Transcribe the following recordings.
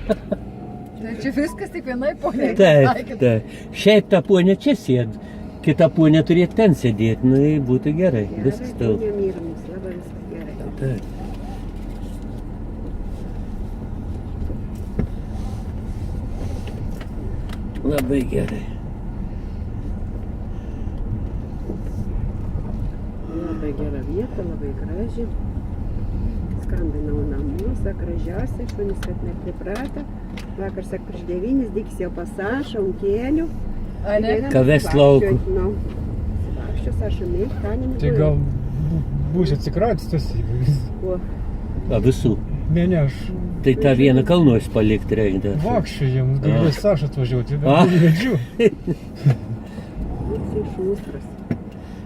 Tai čia viskas tik vienai poniai. Taip. Šiaip ta ponė čia sėd, kita ponė turėtų ten sėdėti, nu tai būtų gerai, viskas telpa. Taip. Labai gerai. Labai gera vieta, labai graži. Skambinau namuose, gražiausiai, šunys, kad nepripratę. Vakar, sak, prieš 9, dykis jau pasašą, unkėlių. Kavės laukų. Vaikščios, aš įmėg, taninį. Tai gal būsi atsikratęs tas įvykis? Kuo? A visų. Ne, aš Tai tą vieną kalnuos palikti reikia. vakščiai, mums gal Saša atvažiuoti, bet vedžiu. Jis šustras.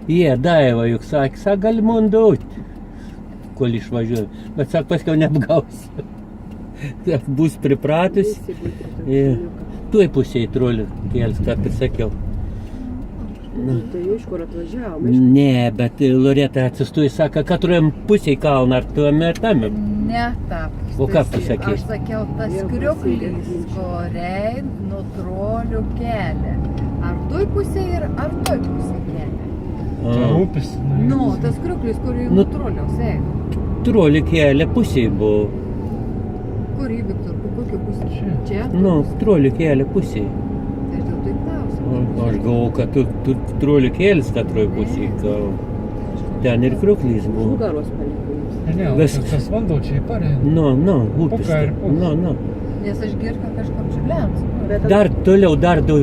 Jie, Daiva, juk sakė, gali man duoti, kol išvažiuoju. Bet sak, paskiau neapgausiu. Bus pripratus. Tuoj pusėj trolių kėlis, ką ir sakiau. Tai jau iš kur atvažiavo? Ne, bet Loreta atsistoja, sako, katruojam pusėj kalną, ar tuome, ar tame. Ne, ta. O ką tu sakei? Aš sakiau, tas kriuklis, kuriai nuo trolių kelia. Ar toj pusėj ir ar toj pusėj kelia? Tai upės. Nu, tas kriuklis, kurį nuo troliaus eina. Trolių kelia pusėj buvo. Kur į Viktor, kokiu pusėj? Čia? Nu, trolių kelia pusėj. Tai dėl tai klausiu. Aš galvoju, kad tu trolių kelis katroj pusėj, gal ten ir kriuklys buvo. Nugaros palikau. Ne, Viskas. tas vanduo čia įparė. Nu, upės. Puka ir puks. Nu. Nes aš girka kažkur čiurliams. Dar toliau, dar du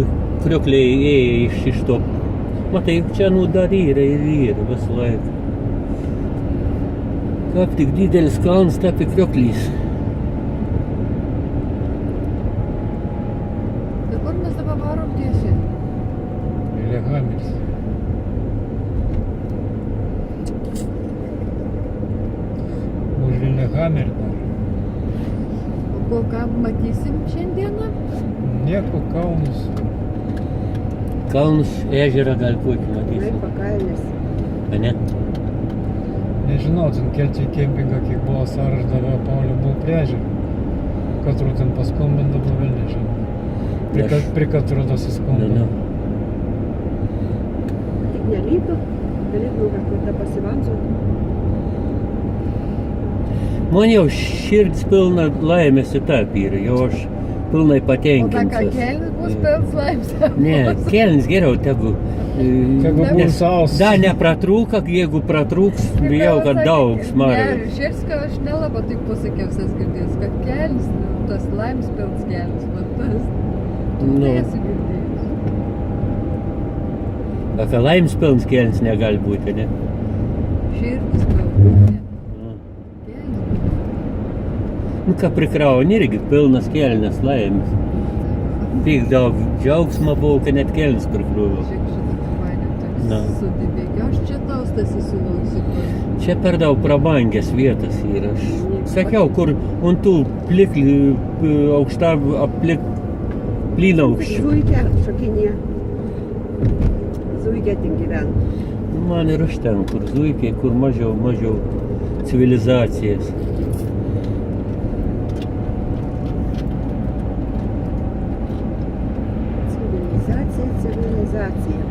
kriukliai ėjo iš to. Matai, čia nu dar yra visą laiką. Kaip tik didelis kalnas tapi kriuklys. Tai kur mes dabar varom tiesiai? Lillehammeris. Už Lillehammerį dar. O ką matysim šiandieną? Nieko kalnus. Kalnus, ežerą gal kokį Tai matysim. pakalnės. A ne? Nežinau, ten kelti į kempingą, kiek buvo sąraždavo, Paulio buvo prie ežero. Katru ten paskambindavo, vėl nežinau. Prie katru dasiskambindavo. Tik nelytų, galėtų kažkur tą pasivanzų. Man jau širdis pilna laimės etap yra, jau aš pilnai O tą ką patenkintas. kelnis bus pils laims? Ne, kelnis geriau tegu. Tegu bus saus. Da, nepratrūka, jeigu pratrūks, bijau, kad daug smarvė. Ne, Širska aš nelabai taip pasakiau, visas girdėjęs, kad kelnis, tas laims pils kelnis, bet tas, tu Nu. nesi girdėjęs. Ką laims pilns kelnis negali būti, ne? Širdis pils, ne. Kelnis. Nu, ką prikrauni irgi pilnas kelnis laimis. Tik daug džiaugsmo buvo, kad net kelnis prikrūvo. Žiūrėk, šitą fainę, Na. toks sudibėgi. Aš čia taustas įsivaizduoju. Čia per daug prabangės vietas yra. Aš sakiau, kur ant tų aukštą plynaukščių. Zuikė šokinė. Zuikė ten gyvena. Man ir aš ten, kur zuikiai, kur mažiau civilizacijas. Civilizacija.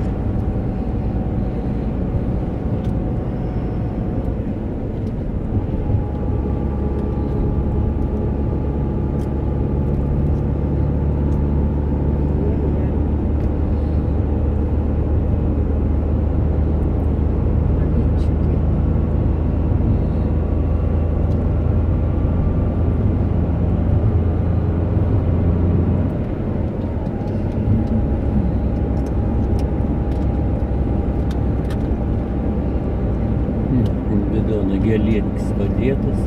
Bidono gėlėtis padėtas.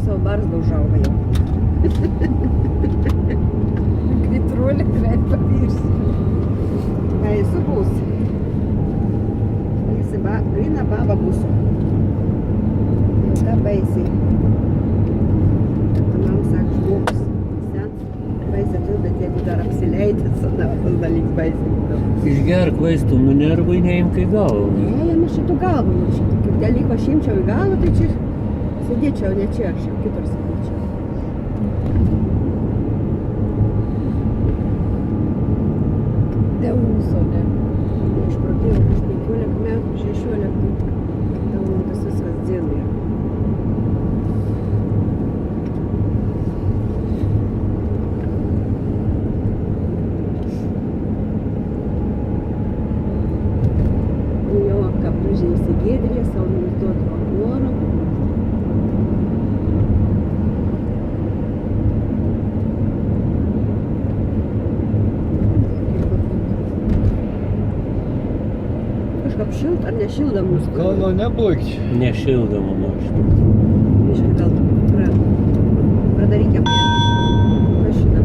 Savo barzdą užauga jau. Grytrulį greit pavirsi. Kai esu bus. Jis grina baba būsiu. Ką baisiai. Man sako žmogus. Sens. Baisiai tu, bet jeigu dar apsileidęs, tada tas dalyks baisiai. Išgerk vaistų, nu nervai neimk į galvą. Ne, jam šitų galvą. Kaip dalyko aš imčiau į galvą, tai čia sėdėčiau, ne čia, aš jau kitur sėdėčiau. Dėl mūsų, ne? Aš pradėjau už 15 metų, 16. Tau man tas viskas dzėl yra. Jo, kaplužė įsigėdrė, savo numisduot vakloro. Kažkaip šilt ar nešilda mūsų? Kalno nebaigti. Nešildama mašina. Biškai gal pradaryk jam mašiną.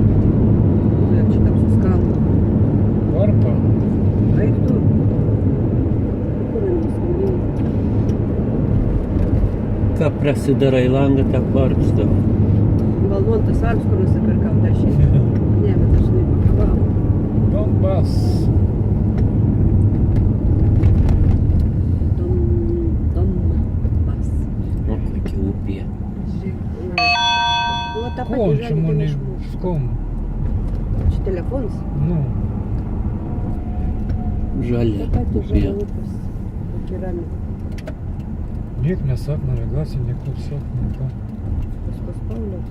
Bet šitam suskaldo. Varpa. Eik tu. Kur jinai skambėjo? Ką prasidarai langą, tą parpsta. Galvon tas arps, kur nusipirkau tą šį. Ne, bet aš nepakavau. Donbas. Donbas. Nu, kokia upė. Nu, va tą patį О, чому žalį не iš ском? Čia telefonas. Ну, Žalia Ta pati upė. žalia upės. Keramika. ник не сак навигація, ні курсок, ніка. Paskos Pauliaus.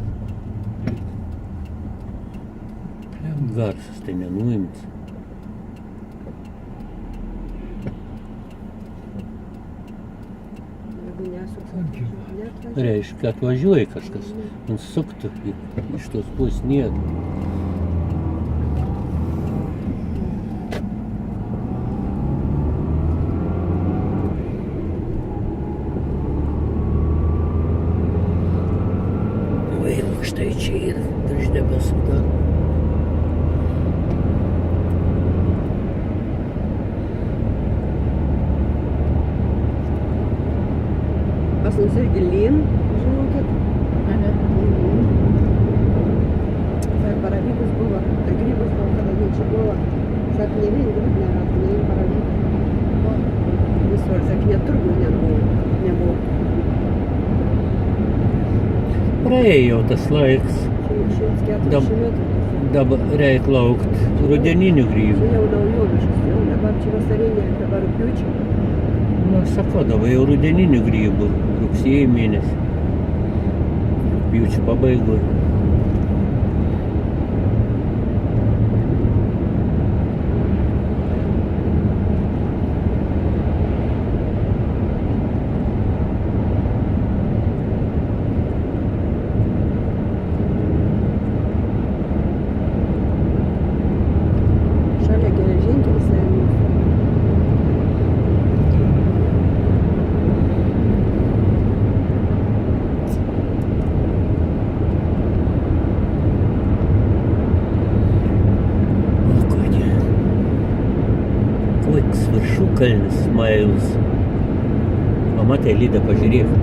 Garsas tai nenuimts. Jeigu nesuktų, neatvažiuoju. Reiškia, atvažiuoja kažkas. Un suktų iš tos pusės nėra. Vai aukštaičiai yra virš debesų dar. Pas mus irgi lyn, žinokit. Ane? Tai baravykus buvo, tai grybus buvo, kada jie čia buvo. Sak, ne vien grybų nėra, ne vien baravykų. Visur, sak, net turgų nebuvo. Praėjo tas laiks. Čia 140 metrų. Dabar reik laukt rudeninių grybų. Čia jau naujoviškas, jau dabar čia vasarinė, dabar rugpjūčio. Nu, sako, dabar jau rudeninių grybų. Rugsėjį mėnesį. Rugpjūčio pabaigoj. Šalia geležinkelis eina. O, kokia. Koks viršukalnis smailis. Pamatai, Lyda, pažiūrėk.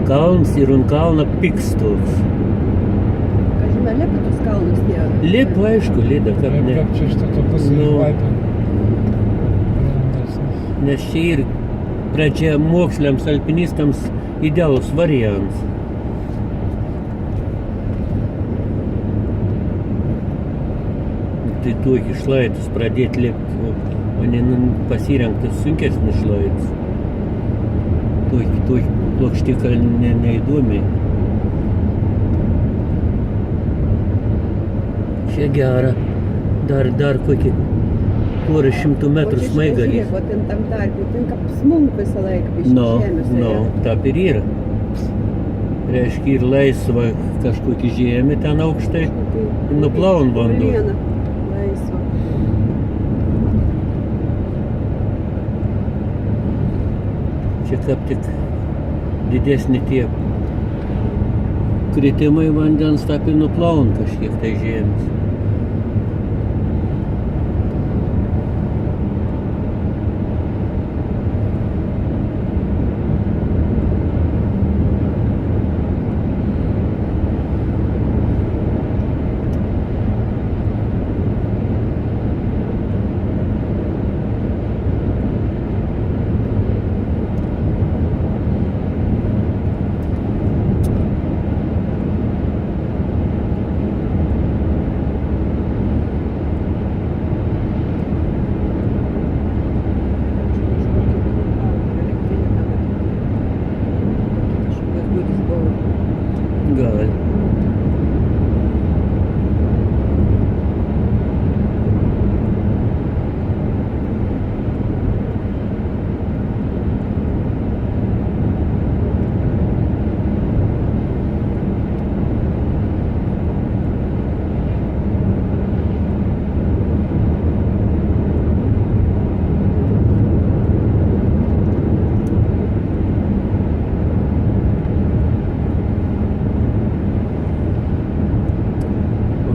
Kalnas ir un kalną piks toks. Kažina, lipa tos kalnus tie. Lipa, aišku, Lyda, kad ne. Як чи що то Ну. посилайпен. Nes čia ir pradžia moksliams, alpinistams idealus variantas. Tai tuo iki šlaitus pradėti lėkti, o ne pasirinktas sunkesnis šlaitus. Tuo plokštikalnė neįdomi. Čia gera. Dar kokį porą šimtų metrų smaigalį. O ten tam tarpį, ten kaip smunk visą laiką biškį No, žemės. no, taip ir yra. Reiškia, ir laisva kažkokį žemę ten aukštai. Nuplaun bandau. Uoliena laisva. Čia kaip tik didesni tie Kritimai vandens tapi nuplaun kažkiek tai žemės. Gal.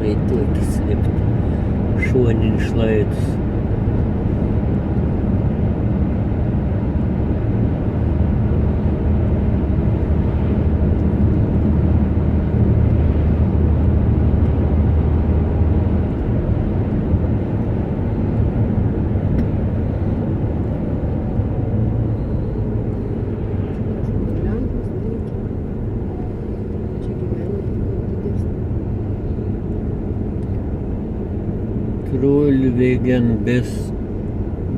Oi, tokis kaip šoninis šlaitas. Čia gyvenimas didesnis. Trollvegen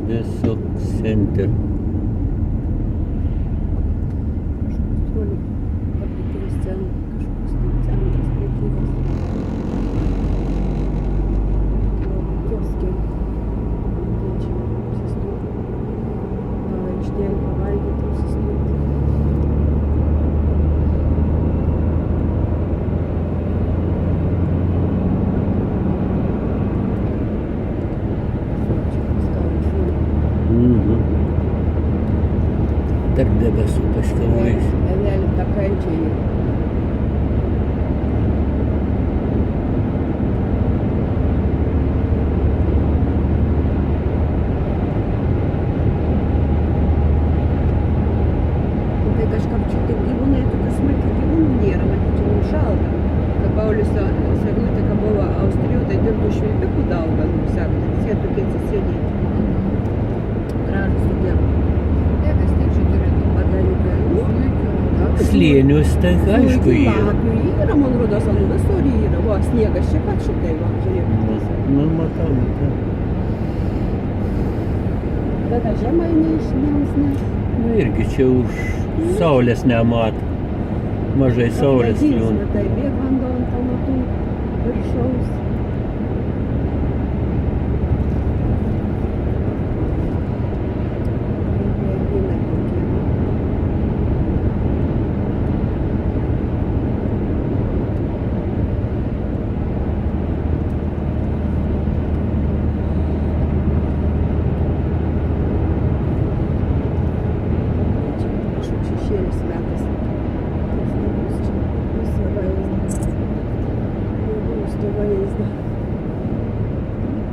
Besok Center. Kažkoks parduotuvės centras, kažkoks tai centras prekybos. Kioskai. Čia apsistoti. Gal aikštėlė pavalgyti, apsistoti. Tarp debesų paškalvais. Evelė takai čia yra. Tai kažkaip čia taip gyvūnai, tokių smulkių gyvūnų nėra, matyt, čia mums šalta. Kai Paulius Saglutė, kai buvo Austrijoje, tai dirbo švilpikų daug, gal mums sako, tai jie tokie atsisėdėti. Gražus tokie. Ne, vis tiek čia turėtų Pagaliukai. Slėnius, tai aišku yra. Lapių yra, man rodos, ant visur yra. Va, sniegas čia pat šitai, va, žiūrėk. Nu, matau. Bet aš žemai neišniausne. Nu, irgi čia už saulės nemat. Mažai saulės kliūna. Tai bėg vanduo ant pamatų viršaus. Ledynai kokie. Čia kažkoks šešėlis metas. Visą vaizdą. Jūsų vaizdą.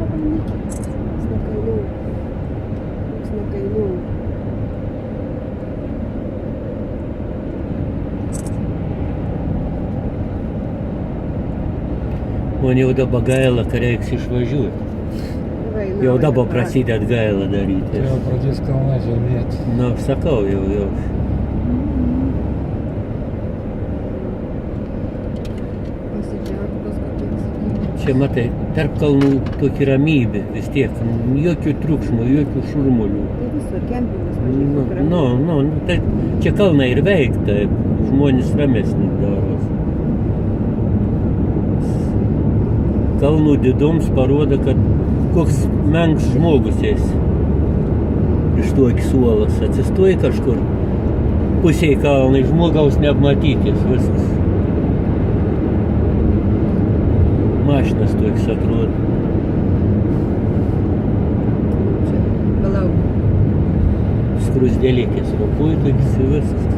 Pabandykit. Jis nekainuoja. Man jau dabar gaila, kad reiks išvažiuoti. Jau dabar prasidėt gaila daryti. Jau pradės kalnai žemėti. Nu, sakau, jau. pasidžiaugtos kokie atsitikimai. Čia matai, tarp kalnų tokia ramybė vis tiek. Jokių triukšmų, jokių šurmulių. Tai visur kempingas Nu, tai čia kalnai ir veikta, žmonės ramesni daros. Kalnų didums parodo, kad koks menks žmogus esi. Iš tokį suolas atsistoji kažkur, pusėj kalnai, žmogaus neapmatytis viskas. Mašinas toks atrodo. Čia, palauk. Skrusdėlėkės ropuoja, toks viskas.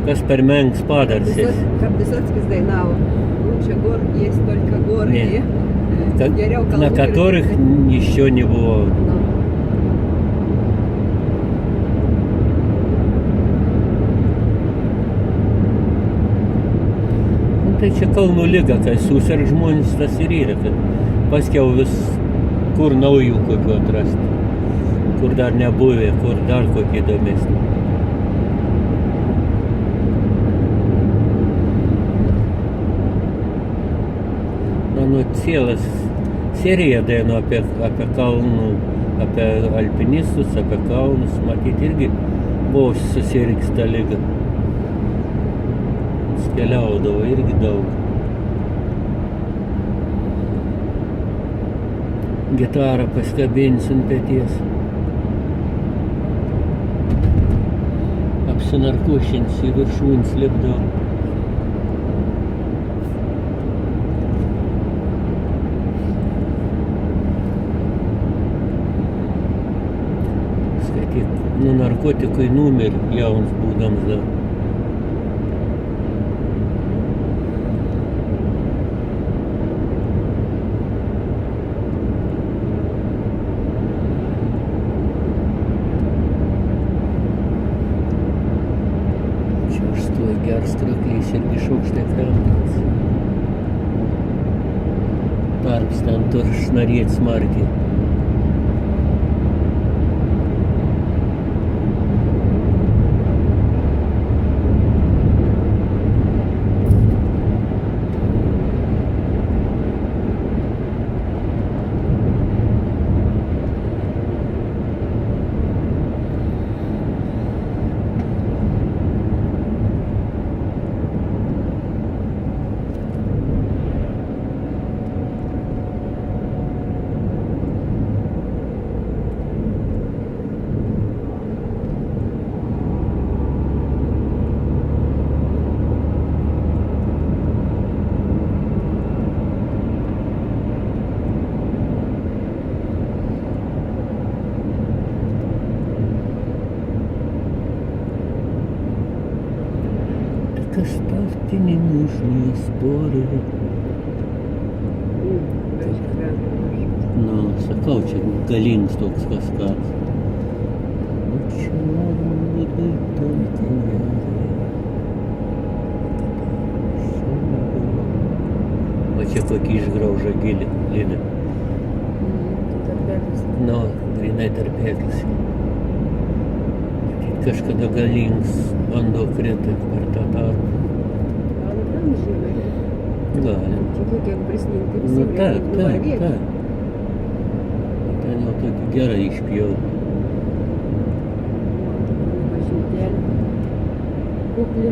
Kas per menks padarsis. Kaip Vysockis dainavo. Лучше гор есть только горы. Не. Geriau kalnų На ir- которых еще не было. Nu. Nu, tai čia kalnų lyga, kai susirg žmonės tas ir yra, kad paskiau vis kur naujų kokių atrasti. Kur dar nebuvę, kur dar kokie įdomesni. Mano cielas serija dainų apie kalnų, apie alpinistus, apie kalnus, matyt, irgi buvo susirgęs tą ligą. Keliaudavo irgi daug. Gitarą paskabinsi ant peties. Apsinarkošinsi į viršūnį slėpdavo. Skaityk, nu narkotikui numirė jaunas būdams dar. Geras krioklys irgi šaukštai kremtas. Tarps ten tur šnarėt smarkiai. Оставьте ненужные споры. Nu, sakau, čia galingas toks kaskas. O čia kokį išgraužą gilį, liną. Nu, grinai tarpeklis. Kažkada galingas vanduo krito per tą tarpą. Gali. Nu, taip. Ten jau tokį gerai išpjau. Kukli.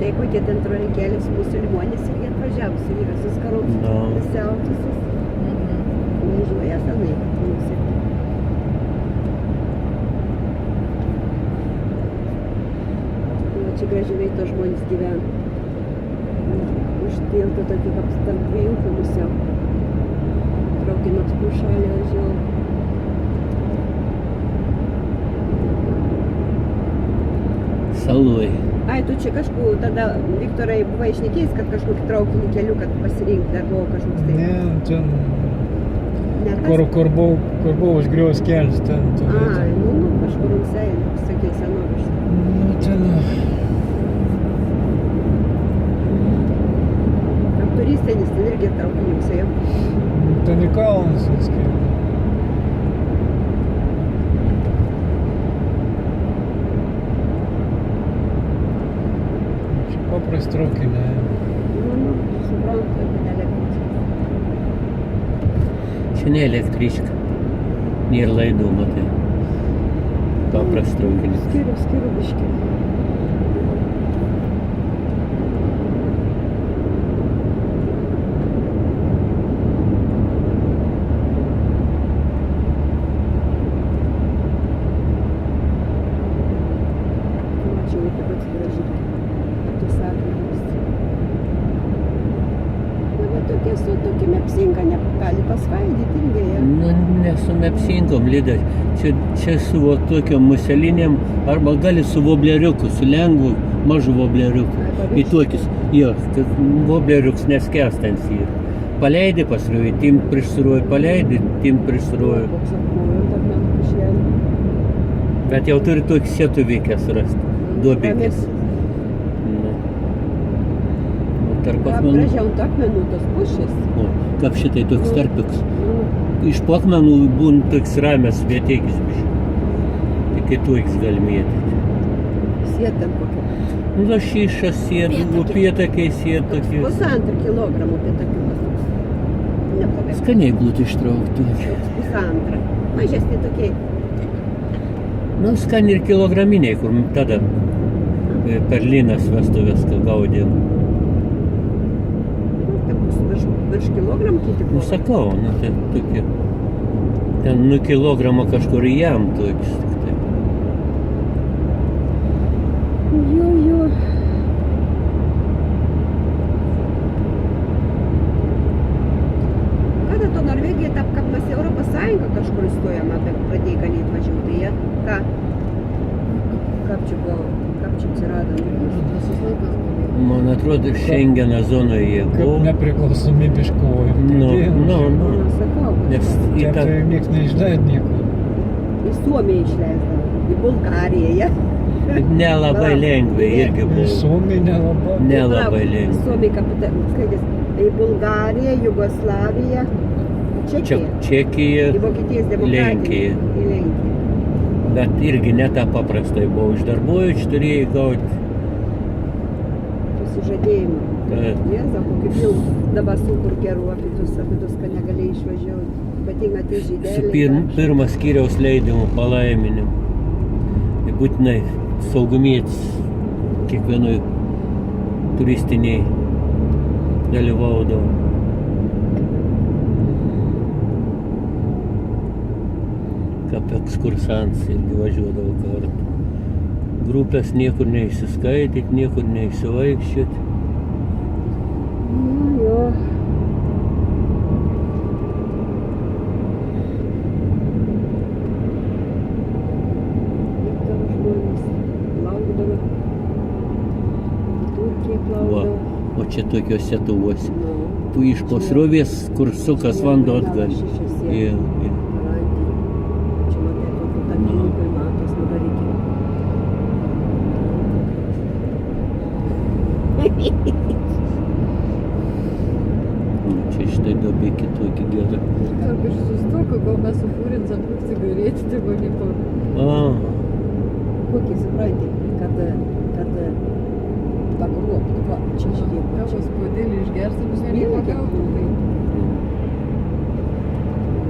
Tai kokie ten trolikėlis musulmonės ir jie atvažiavo su vyras suskaroms. No. Visi autosus. Važiuoja senai. Čia gražiai to žmonės gyvena. Už tilto tokį kaip tarp dviejų pusiau. Traukinot pušalį važiavo. Saloj. Ai, tu čia kažkur tada, Viktorai, buvai išnekėjęs, kad kažkokį traukinį keliu, kad pasirinkti, ar buvo kažkoks tai? Ne, ten, Ne tas? kur buvo užgriuvęs kelias, ten tu Ai, nu, kažkur rusai, sakė senoviš. Nu, ten, Ar turistinis, ten irgi traukinį visai. ten į kalnus viskai. Paprasti traukiniai. Nu, suprantu, kad električia. Čia ne električka. Nėra laidų, matai. Paprastas traukinys. Skiriu biškį. čia upė pats graži. Tos akmenys. Na, bet tokia mepsinga, gali pasvaidyti irgi. Ja. Nu, ne su mepsinkom, Lida. Čia su va tokiom muselinėm, arba gali su vobleriuku, su lengvu, mažu vobleriuku. Į tokius, jo, kad vobleriuks neskęstans yra. Paleidi pasrovi, tim prišsuroji, paleidi, tim prišsuroji. Koks akmuo, tad man kažkiek. Bet jau turi tokį sėtuvykęs rasti, duobikės. Nu. O tarp akmenų, Gražiau ant akmenų tos pušys. o, kaip šitai toks tarpiuks. Nu, Iš po akmenų būna toks ramės vietėkis biškai. Tik į toks gali mėtyti. sėt ten kokia. Nu, lašišas sėdu, upėtakiai sėdu. 1,5 kilogramų upėtakiukas toks. Neblogai. Skaniai būtų ištraukti. Toks 1,5. Mažesni tokie. Nu, skaniai ir kilograminiai, kur tada per Linas vestuvės gaudėm. Ten bus virš kilogramų kiti Nu, sakau, nu, tai tokie. Ten nu kilogramą kažkur jam toks. Tai. Jo. Kada to Norvegija tap, kad mes į Europos Sąjungą kažkur įstojame, bet pradėjai galėt važiuoti, jie? Ką? Kaip čia atsirado? Visus laikas galėjau. Man atrodo, Šengeno zonoje jie Kaip buvo. nepriklausomybiškoji. Nu. Sakau, Nes į Taip tą... tai nieks neišleido nieko. į Suomiją išleisdavo, į Bulgariją, jie. Nelabai lengvai irgi Į buvo. Suomiją nelabai. Nelabai lengvai. Suomiai skaitės į Bulgariją, Jugoslaviją, Čekiją. Čekija, Į Vokietijos demokratiją. Lenkija. Į Lenkiją. Bet irgi ne tą paprastai buvo. Iš darbuojančių turėjai gauti. Pasižadėjimą. Kad Jėza, kokį filmą dabar sukur gerų apie tus, kad negalėjai išvažiuoti. Ypatingai tai su žydeliai. pirmas skyriaus leidimu palaiminimu. Tai būtinai saugumietis kiekvienoj turistiniai dalyvaudavo. Kaip ekskursants irgi važiuodavo kartu. Grupės niekur neįsiskaityt, niekur neįsivaikščiot. Jo. Vykdavo žmonės, plaukdavo. Turkija Va, plaukdavo. o čia tokiuose tuvuose. Nu, Tu iš pasrovės, kur sukas vanduo atgal. Čia Jo, jo. matai, kokiu takininkai matos nuvaryti. Čia šitai duobė kitokį gerą. Tarp iš sustoku, kol mes sufūrinsam kur cigaretį, tai buvo nepo. Kokį supranti, kad pagrobtų, va, čia žiūrėk, va, čia. Kavos puodelį išgersim, jūs nepagautum.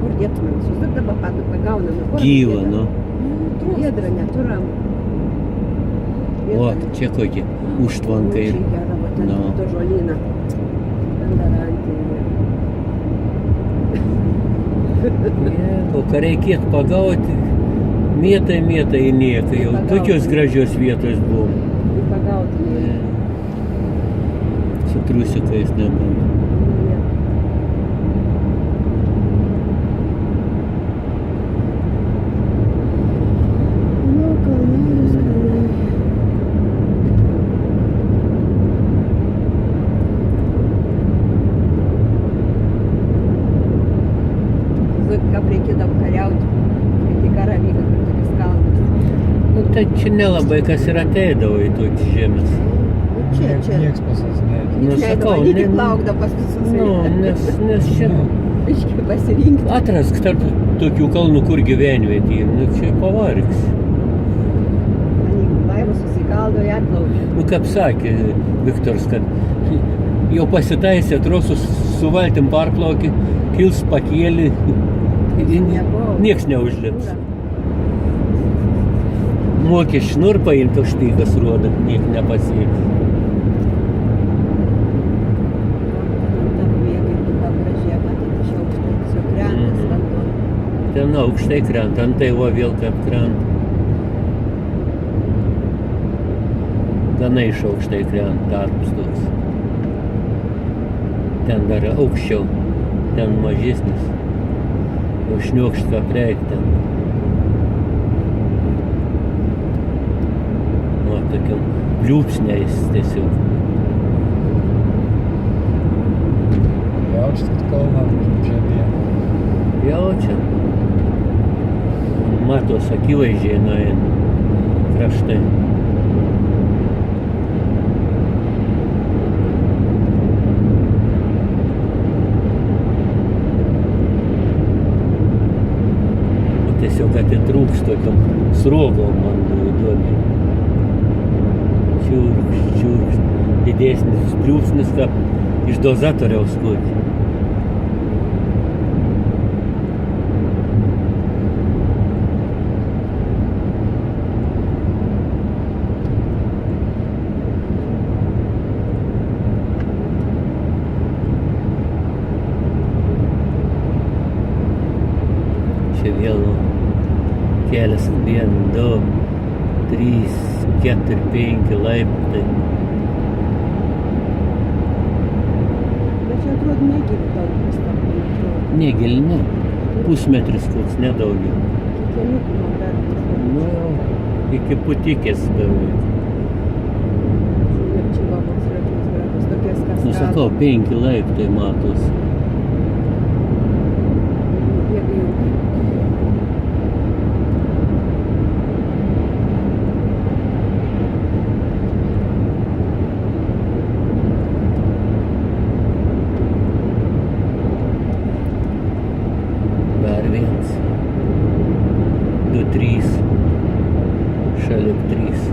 Kur dėtumėm? Susuk dabar patą pagauname. Kur Gyva, dėtumėm? nu. Giedra neturam. O, čia kokie užtvankai. Čia gera, va, ten Nu. to žolyną. Bendarantį. O ką reikėtų pagauti, mėtai į nieką jau. Tokios gražios vietos buvo. Pagautumėm. Su trusikais nebūtų. Nu, kalnelius. Kaip reikėdavo kariauti. Kai tik karą vyko, kur tokius kalnus. Nu, tai čia nelabai kas ir ateidavo į tokį žemės. Čia. Nieks pas mus neatėjo. Nu, sakau, ne tik ne- laukdavo pas visus. Nu, nes čia Biškai pasirinkti. atrask tarp tokių kalnų, kur gyvenvietė. Nu, čia pavargs. Laivas susikaldo į atplaukę. Nu, kaip sakė Viktoras, kad jau pasitaisė trosus su valtim parplaukį, kils pakėlį, Nebuvo. nieks neužlips. Mokesčių nur paimti už tai, kas rodo, niek nepasieks. Ten aukštai krenta, antai va vėl kaip krenta. gana iš aukštai krenta tarpus toks. Ten dar aukščiau, ten mažesnis. O šniokšt ką preik ten. Nu, tokiam pliūpsniais tiesiog. Jaučiat, kad kalną žemėje. Jaučia. Matos akivaizdžiai nueina kraštai. O tiesiog atitrūks tokiam sruogom man įdomiai. Čiurkšt. Didesnis pliūpsnis, kad iš dozatoriaus kuti. Čia vėl kelias 1, 2, 3, 4, 5 laiptai. Bet čia atrodo negili daug pastabų. Negili, ne. Pusmetris koks, nedaugiau. Keliukų man dar. Nu jau, iki putikės beveik. Čia va, koks gražus, tokias kaskadas. Nu sakau, 5 laiptai matos. Dar viens. 2, 3. Šalia 3.